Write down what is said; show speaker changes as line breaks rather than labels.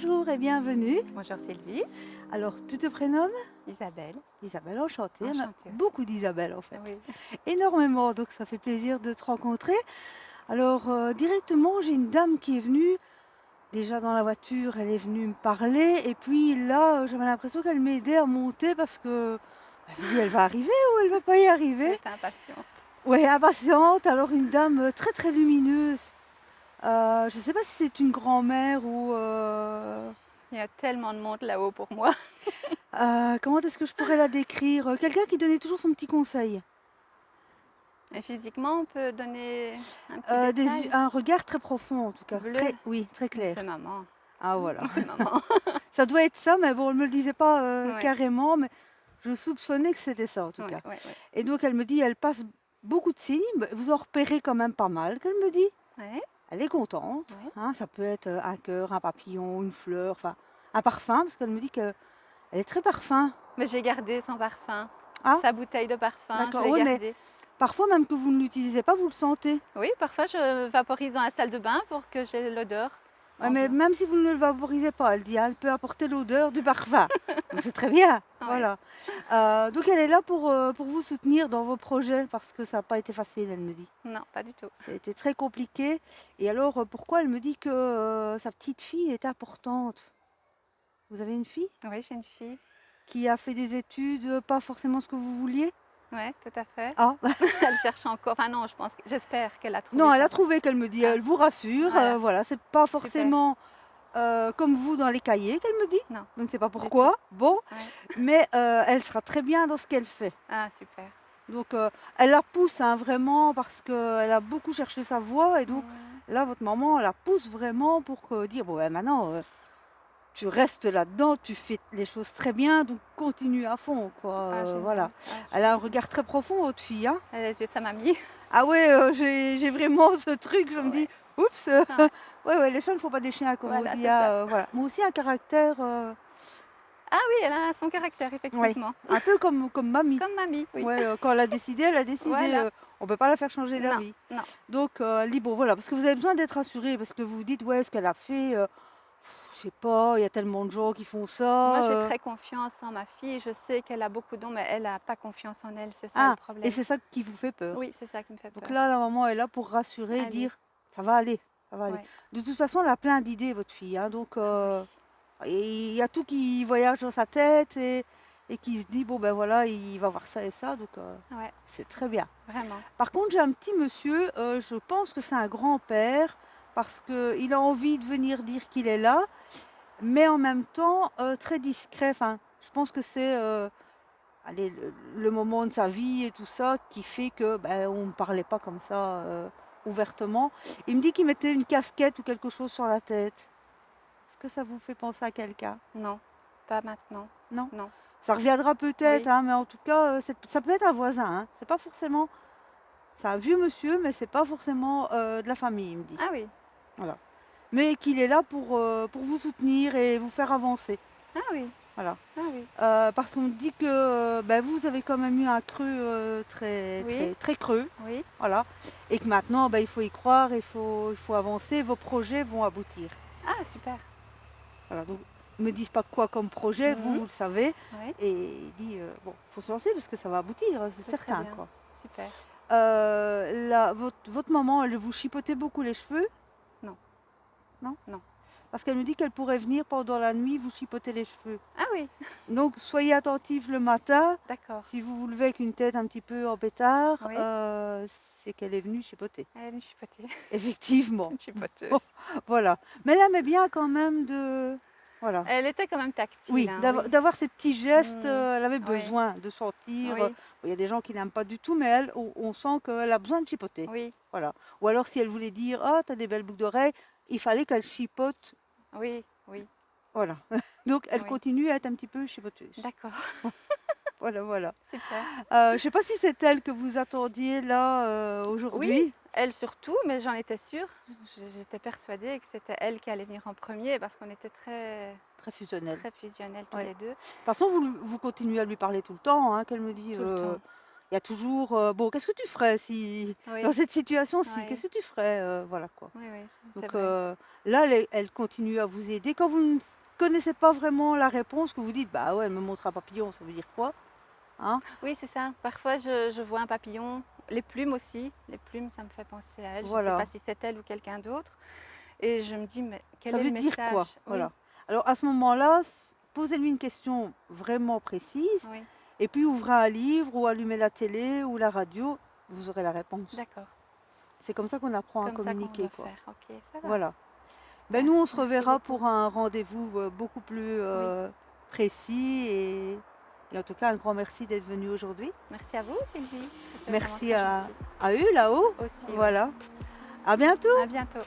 Bonjour et bienvenue.
Bonjour Sylvie,
Alors, tu te prénommes
Isabelle,
Isabelle, enchantée. On a
enchantée aussi.
beaucoup d'Isabelle en fait.
Oui.
Énormément, donc ça fait plaisir de te rencontrer. Alors, directement, j'ai une dame qui est venue. Déjà dans la voiture, elle est venue me parler. Et puis là, j'avais l'impression qu'elle m'aidait à monter parce que je me dit, elle va arriver ou elle va pas y
Elle
arriver.
est impatiente.
Ouais, impatiente. Alors, une dame très très lumineuse. Je ne sais pas si c'est une grand-mère ou.
Il y a tellement de monde là-haut pour moi.
Comment est-ce que je pourrais la décrire? Quelqu'un qui donnait toujours son petit conseil.
Et physiquement, on peut donner un petit
Des
détail.
un regard très profond en tout cas,
Bleu,
très oui, très
mais c'est
clair.
maman.
Ah voilà.
C'est maman.
Ça doit être ça, mais bon, elle me le disait pas,
Oui,
carrément, mais je soupçonnais que c'était ça en tout
oui,
cas.
oui, oui.
Et donc elle me dit: «Elle passe beaucoup de signes, bah, vous en repérez quand même pas mal», qu'elle me dit.
Oui,
Elle est contente,
oui.
hein, ça peut être, un cœur, un papillon, une fleur, enfin un parfum, parce qu'elle me dit qu'elle est très parfum.
Mais j'ai gardé son parfum.
Ah,
Sa bouteille de parfum, je
d'accord,
l'ai
oui, mais
gardée.
parfois même que vous ne l'utilisez pas, vous le sentez.
Oui, parfois je vaporise dans la salle de bain pour que j'ai l'odeur
Ouais, mais
ambiante.
même si vous ne le vaporisez pas, elle dit, hein, elle peut apporter l'odeur du parfum. Donc c'est très bien,
Oui.
voilà. Donc elle est là pour vous soutenir dans vos projets parce que ça n'a pas été facile, elle me dit.
Non, pas du tout.
Ça a été très compliqué. Et alors, pourquoi elle me dit que sa petite fille est importante? Vous avez une fille
Oui, j'ai une fille.
qui a fait des études, pas forcément ce que vous vouliez?
Oui, tout à fait.
Ah,
Elle cherche encore. Enfin non, j'espère qu'elle a trouvé
non, elle
sa
a
voie.
trouvé qu'elle me dit,
Ah,
elle vous rassure,
voilà,
voilà, c'est pas
super.
forcément comme vous dans les cahiers qu'elle me dit.
Non,
Je ne sais pas
du tout.
pourquoi. Bon,
Ouais.
mais elle sera très bien dans ce qu'elle fait.
Ah, super.
Donc elle la pousse hein, vraiment parce qu'elle a beaucoup cherché sa voie et donc
Mm.
là votre maman elle la pousse vraiment pour dire bon ben maintenant tu restes là-dedans, tu fais les choses très bien donc continue à fond quoi.
Ah,
Voilà.
génial. Ah,
Elle a un
génial.
regard très profond votre fille hein.
Elle a les yeux de sa mamie.
Ah ouais j'ai vraiment ce truc je me dis
Ouais,
oups
ouais.
ouais les chats ne font pas des chiens comme on
Voilà,
dit
c'est ça.
hein, voilà. Moi aussi un caractère
Ah oui, elle a son caractère,
ouais
effectivement.
un peu comme mamie.
Comme mamie, oui.
Ouais, quand elle a décidé,
Voilà.
on peut pas la faire changer
Non,
d'avis.
non.
Donc elle dit: «Bon voilà», parce que vous avez besoin d'être rassurée, parce que vous vous dites: «Ouais, ce qu'elle a fait, je sais pas, il y a tellement de gens qui font
Moi,
ça,
j'ai très confiance en ma fille. Je sais qu'elle a beaucoup de dons, mais elle n'a pas confiance en elle. C'est ça le
Ah et
problème.
c'est ça qui vous fait peur.
Oui, c'est ça qui me fait
Donc
peur.
là, la maman est là pour rassurer,
Allez.
dire: «Ça va aller, ça va aller».
Ouais.
De toute façon, elle a plein d'idées votre fille, hein, donc
Ah oui.
et il y a tout qui voyage dans sa tête et qui se dit: «Bon ben voilà, il va voir ça et ça», donc
Ouais,
c'est très bien.
vraiment.
Par contre, j'ai un petit monsieur, je pense que c'est un grand-père parce qu'il a envie de venir dire qu'il est là, mais en même temps, très discret. Enfin, je pense que c'est, allez, le moment de sa vie et tout ça qui fait que, ben, on ne parlait pas comme ça, ouvertement. Il me dit qu'il mettait une casquette ou quelque chose sur la tête. Est-ce que ça vous fait penser à quelqu'un?
Non, pas maintenant.
Non?
Non.
Ça reviendra peut-être,
Oui.
hein, mais en tout cas, ça peut être un voisin, hein. C'est pas forcément c'est un vieux monsieur, mais c'est pas forcément, de la famille, il me dit.
Ah oui.
Voilà. Mais qu'il est là pour vous soutenir et vous faire avancer.
Ah oui.
Voilà.
Ah oui.
Parce qu'on me dit que, bah, vous avez quand même eu un creux, très
Oui.
très très creux,
Oui.
voilà et que maintenant, bah, il faut y croire, il faut avancer, vos projets vont aboutir.
Ah, super.
Voilà, donc me disent pas quoi comme projet,
Mhm.
vous le savez
Oui.
et il dit, bon, faut se lancer parce que ça va aboutir, c'est
C'est très
certain,
bien.
quoi.
Super.
Là, votre maman, elle vous chipotait beaucoup les cheveux?
Non.
Non?
Non.
Parce qu'elle me dit qu'elle pourrait venir pendant la nuit vous chipoter les cheveux.
Ah oui.
Donc soyez attentifs le matin.
D'accord.
Si vous vous levez avec une tête un petit peu en pétard,
Oui.
c'est qu'elle est venue chipoter.
Elle est chipotée.
Effectivement.
Une
Bon,
chipoteuse.
voilà. Mais elle aimait bien quand même de... Voilà.
Elle était quand même tactile,
Oui,
hein,
d'avoir
oui.
d'avoir ces petits gestes,
Mm.
elle avait
Oui.
besoin de sentir.
Oui.
Il y a des gens qui n'aiment pas du tout, mais elle, on sent qu'elle a besoin de chipoter.
Oui.
Voilà. Ou alors si elle voulait dire, oh, t'as des belles boucles d'oreilles, il fallait qu'elle chipote.
Oui. Oui.
Voilà. Donc elle
Oui.
continue à être un petit peu chipoteuse.
D'accord.
Voilà, voilà.
Super.
Je ne sais pas si c'est elle que vous attendiez là
Oui,
aujourd'hui.
elle surtout, mais j'en étais sûre. J'étais persuadée que c'était elle qui allait venir en premier parce qu'on était
Très fusionnelle.
très fusionnels tous
Ouais. De
les deux.
toute façon, vous continuez à lui parler tout le temps, hein, qu'elle me dit.
Tout le temps.
il y a toujours, bon, qu'est-ce que tu ferais si dans
Oui,
cette situation-ci,
oui,
qu'est-ce que tu ferais? Voilà quoi.
oui, oui, c'est
Donc
vrai.
là, elle continue à vous aider. Quand vous ne connaissez pas vraiment la réponse, que vous dites: «Bah ouais, elle me montre un papillon, ça veut dire quoi?» hein?
Oui, c'est ça. Parfois, je vois un papillon, les plumes aussi. Les plumes, ça me fait penser à elle. Je ne sais pas
Voilà.
si c'est elle ou quelqu'un d'autre. Et je me dis, mais quel
Ça
est le
veut dire quoi?
message? Oui,
Voilà. Alors à ce moment-là, posez-lui une question vraiment précise
oui,
et puis ouvrez un livre ou allumez la télé ou la radio, vous aurez la réponse.
d'accord.
C'est comme ça qu'on apprend à
Comme ça qu'on
communiquer,
doit
quoi.
faire. Ok, ça va.
Voilà. Ben
Super.
nous, on se
Merci
reverra
beaucoup.
pour un rendez-vous beaucoup plus
Oui,
précis et en tout cas, un grand merci d'être venu aujourd'hui.
merci à vous, Sylvie. C'était vraiment
Merci
très gentil.
à eux là-haut.
Aussi, oui.
Voilà. À bientôt.
À bientôt.